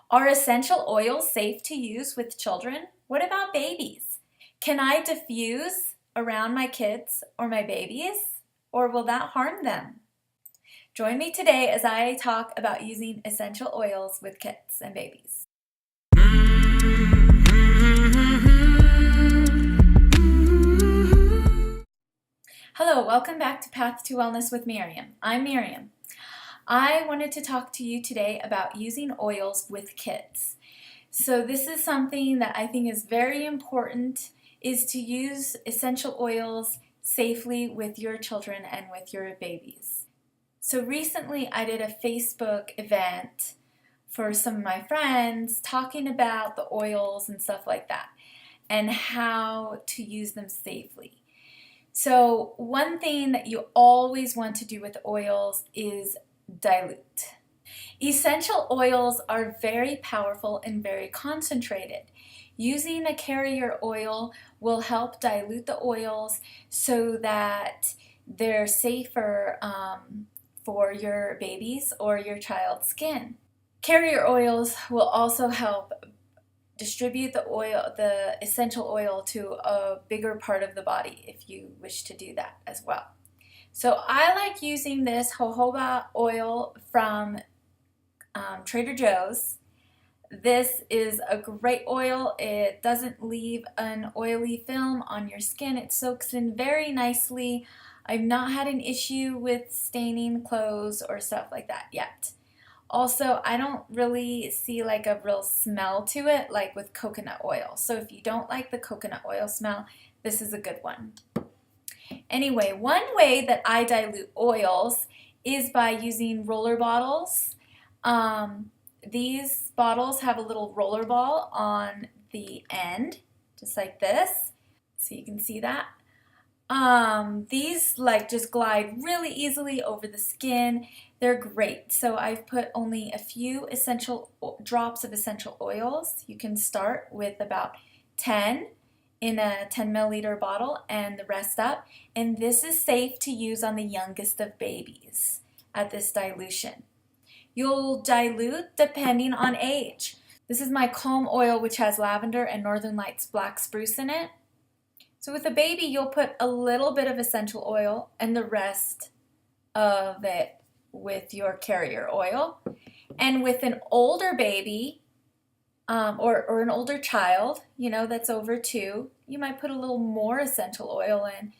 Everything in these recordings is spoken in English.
Are essential oils safe to use with children? What about babies? Can I diffuse around my kids or my babies, or will that harm them? Join me today as I talk about using essential oils with kids and babies. Hello, welcome back to Path to Wellness with Miriam. I'm Miriam. I wanted to talk to you today about using oils with kids. So this is something that I think is very important, is to use essential oils safely with your children and with your babies. So recently I did a Facebook event for some of my friends talking about the oils and stuff like that and how to use them safely. So one thing that you always want to do with oils is dilute. Essential oils are very powerful and very concentrated. Using a carrier oil will help dilute the oils so that they're safer for your baby's or your child's skin. Carrier oils will also help distribute the essential oil to a bigger part of the body if you wish to do that as well. So I like using this jojoba oil from Trader Joe's. This is a great oil. It doesn't leave an oily film on your skin. It soaks in very nicely. I've not had an issue with staining clothes or stuff like that yet. Also, I don't really see like a real smell to it like with coconut oil. So if you don't like the coconut oil smell, this is a good one. Anyway, one way that I dilute oils is by using roller bottles. These bottles have a little roller ball on the end, just like this, so you can see that. These like just glide really easily over the skin. They're great. So I've put only a few drops of essential oils. You can start with about 10 in a 10 milliliter bottle and the rest up. And this is safe to use on the youngest of babies at this dilution. You'll dilute depending on age. This is my calm oil, which has lavender and Northern Lights black spruce in it. So with a baby, you'll put a little bit of essential oil and the rest of it with your carrier oil. And with an older baby or an older child, you know, that's over 2, you might put a little more essential oil in,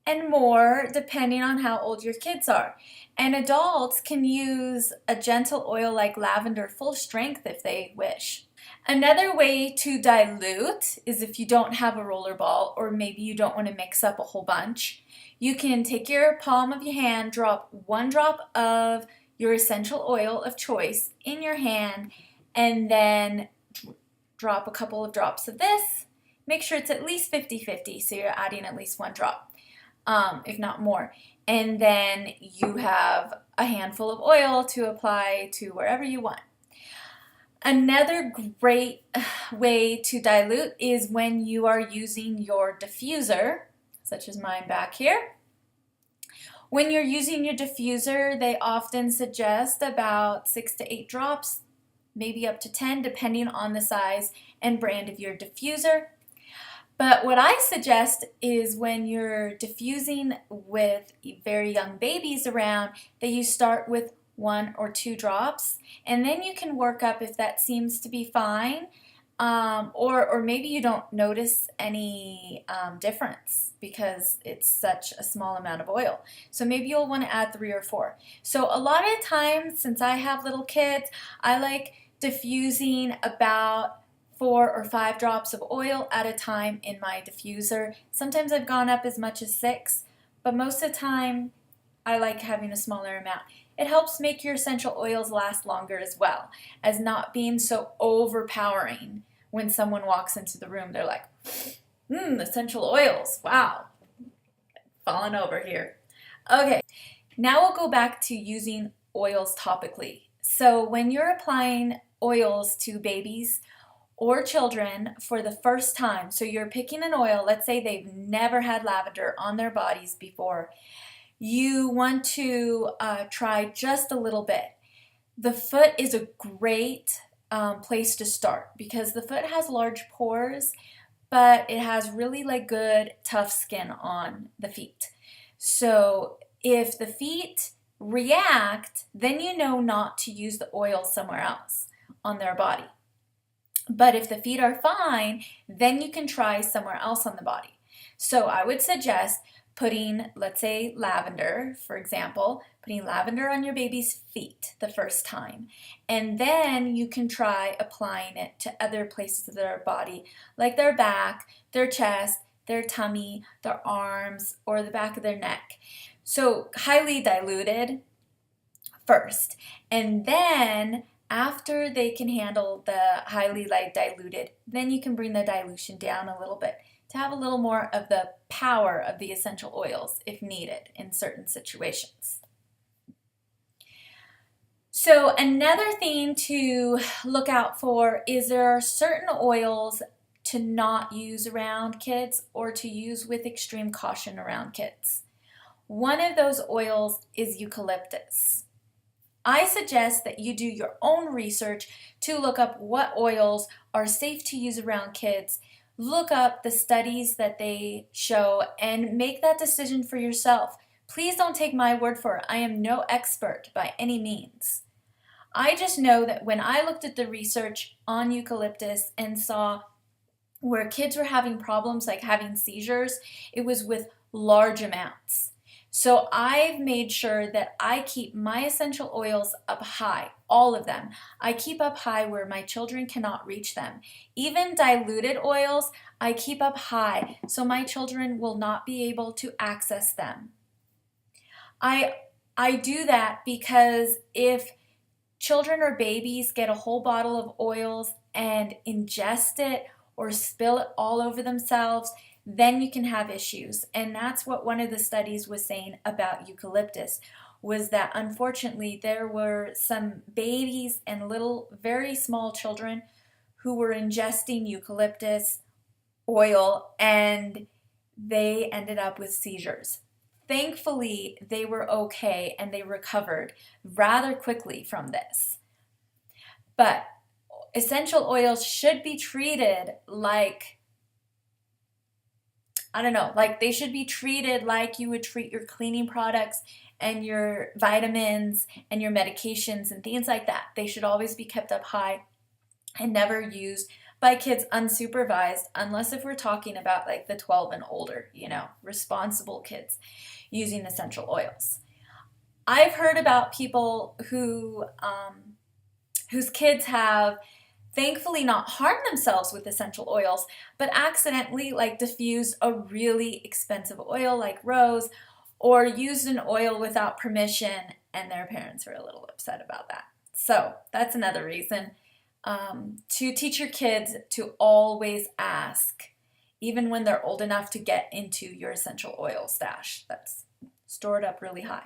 and more depending on how old your kids are. And adults can use a gentle oil like lavender full strength if they wish. Another way to dilute is if you don't have a roller ball or maybe you don't want to mix up a whole bunch. You can take your palm of your hand, drop 1 drop of your essential oil of choice in your hand, and then drop a couple of drops of this. Make sure it's at least 50-50, so you're adding at least 1 drop, if not more. And then you have a handful of oil to apply to wherever you want. Another great way to dilute is when you are using your diffuser, such as mine back here. When you're using your diffuser, they often suggest about 6 to 8 drops, maybe up to 10, depending on the size and brand of your diffuser. But what I suggest is when you're diffusing with very young babies around, that you start with 1 or 2 drops, and then you can work up if that seems to be fine, or maybe you don't notice any difference because it's such a small amount of oil. So maybe you'll want to add 3 or 4. So a lot of times, since I have little kids, I like diffusing about 4 or 5 drops of oil at a time in my diffuser. Sometimes I've gone up as much as 6, but most of the time I like having a smaller amount. It helps make your essential oils last longer as well, as not being so overpowering. When someone walks into the room, they're like, essential oils, wow, falling over here. Okay, now we'll go back to using oils topically. So when you're applying oils to babies or children for the first time, so you're picking an oil, let's say they've never had lavender on their bodies before, you want to try just a little bit. The foot is a great place to start because the foot has large pores, but it has really like good tough skin on the feet. So if the feet react, then you know not to use the oil somewhere else on their body. But if the feet are fine, then you can try somewhere else on the body. So I would suggest putting, let's say, lavender, for example, putting lavender on your baby's feet the first time. And then you can try applying it to other places of their body, like their back, their chest, their tummy, their arms, or the back of their neck. So highly diluted first. And then after they can handle the highly diluted, then you can bring the dilution down a little bit to have a little more of the power of the essential oils if needed in certain situations. So another thing to look out for is there are certain oils to not use around kids or to use with extreme caution around kids. One of those oils is eucalyptus. I suggest that you do your own research to look up what oils are safe to use around kids. Look up the studies that they show and make that decision for yourself. Please don't take my word for it. I am no expert by any means. I just know that when I looked at the research on eucalyptus and saw where kids were having problems like having seizures, it was with large amounts. So I've made sure that I keep my essential oils up high, all of them. I keep up high where my children cannot reach them. Even diluted oils, I keep up high so my children will not be able to access them. I do that because if children or babies get a whole bottle of oils and ingest it or spill it all over themselves, then you can have issues. And that's what one of the studies was saying about eucalyptus, was that unfortunately there were some babies and little, very small children who were ingesting eucalyptus oil and they ended up with seizures. Thankfully, they were okay and they recovered rather quickly from this. But essential oils should be treated like, I don't know, like they should be treated like you would treat your cleaning products and your vitamins and your medications and things like that. They should always be kept up high and never used by kids unsupervised, unless if we're talking about like the 12 and older, responsible kids using essential oils. I've heard about people whose kids have thankfully not harmed themselves with essential oils, but accidentally diffused a really expensive oil like rose or used an oil without permission, and their parents were a little upset about that. So that's another reason to teach your kids to always ask, even when they're old enough to get into your essential oil stash that's stored up really high.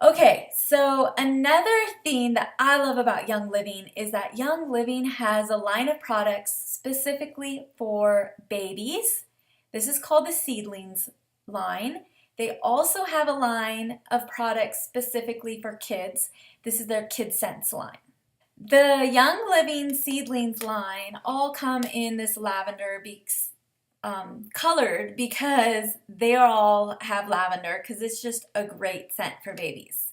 Okay, so another thing that I love about Young Living is that Young Living has a line of products specifically for babies. This is called the Seedlings line. They also have a line of products specifically for kids. This is their Kid Sense line. The Young Living Seedlings line all come in this lavender colored because they all have lavender because it's just a great scent for babies.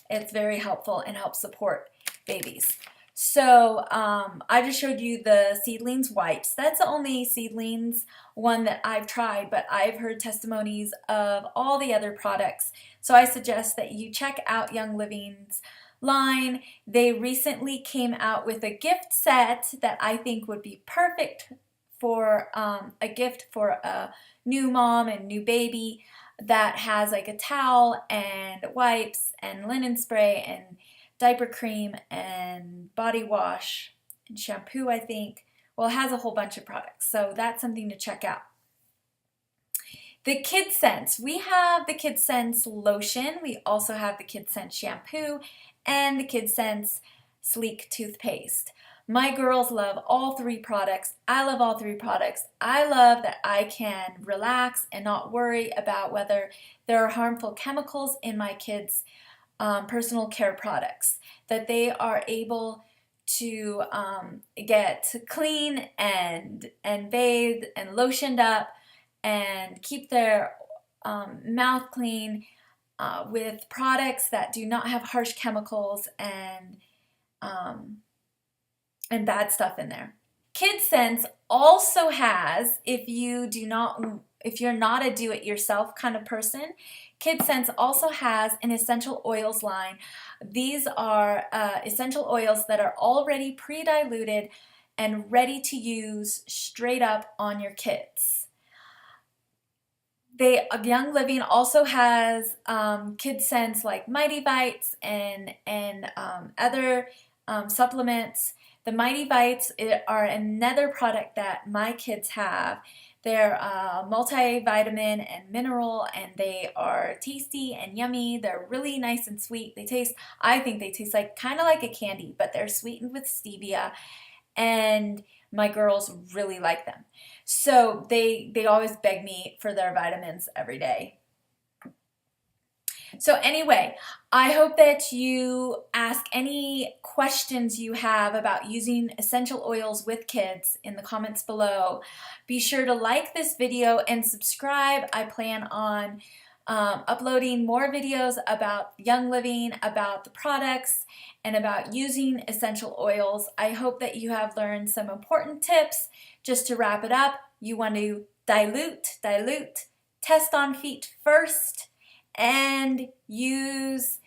It's very helpful and helps support babies. So I just showed you the Seedlings wipes. That's the only Seedlings one that I've tried, but I've heard testimonies of all the other products. So I suggest that you check out Young Living's line. They recently came out with a gift set that I think would be perfect for a gift for a new mom and new baby, that has like a towel and wipes and linen spray and diaper cream and body wash and shampoo, I think. Well, it has a whole bunch of products, so that's something to check out. The Kid Sense. We have the Kid Sense lotion. We also have the Kid Sense shampoo and the Kid Sense sleek toothpaste. My girls love all three products. I love all three products. I love that I can relax and not worry about whether there are harmful chemicals in my kids' personal care products, that they are able to get clean and bathed and lotioned up and keep their mouth clean with products that do not have harsh chemicals and bad stuff in there. KidSense also has, if you're not a do-it-yourself kind of person, KidSense also has an essential oils line. These are essential oils that are already pre-diluted and ready to use straight up on your kids. Young Living also has KidSense like Mighty Bites and other supplements. The Mighty Bites are another product that my kids have. They're multivitamin and mineral, and they are tasty and yummy. They're really nice and sweet. I think they taste like kind of like a candy, but they're sweetened with stevia, and my girls really like them. So they always beg me for their vitamins every day. So anyway, I hope that you ask any questions you have about using essential oils with kids in the comments below. Be sure to like this video and subscribe. I plan on uploading more videos about Young Living, about the products, and about using essential oils. I hope that you have learned some important tips. Just to wrap it up, you want to dilute, test on feet first, and use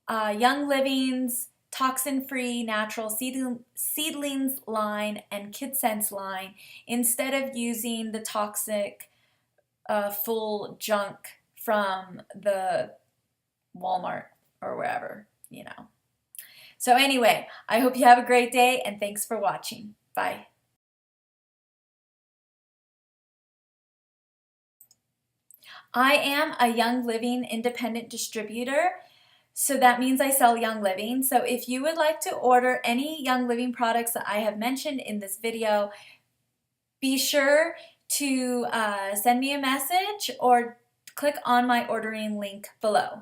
Young Living's toxin-free natural seedlings line and KidSense line instead of using the toxic full junk from the Walmart or wherever, you know. So anyway, I hope you have a great day, and thanks for watching. Bye. I am a Young Living independent distributor, so that means I sell Young Living. So if you would like to order any Young Living products that I have mentioned in this video, be sure to send me a message or click on my ordering link below.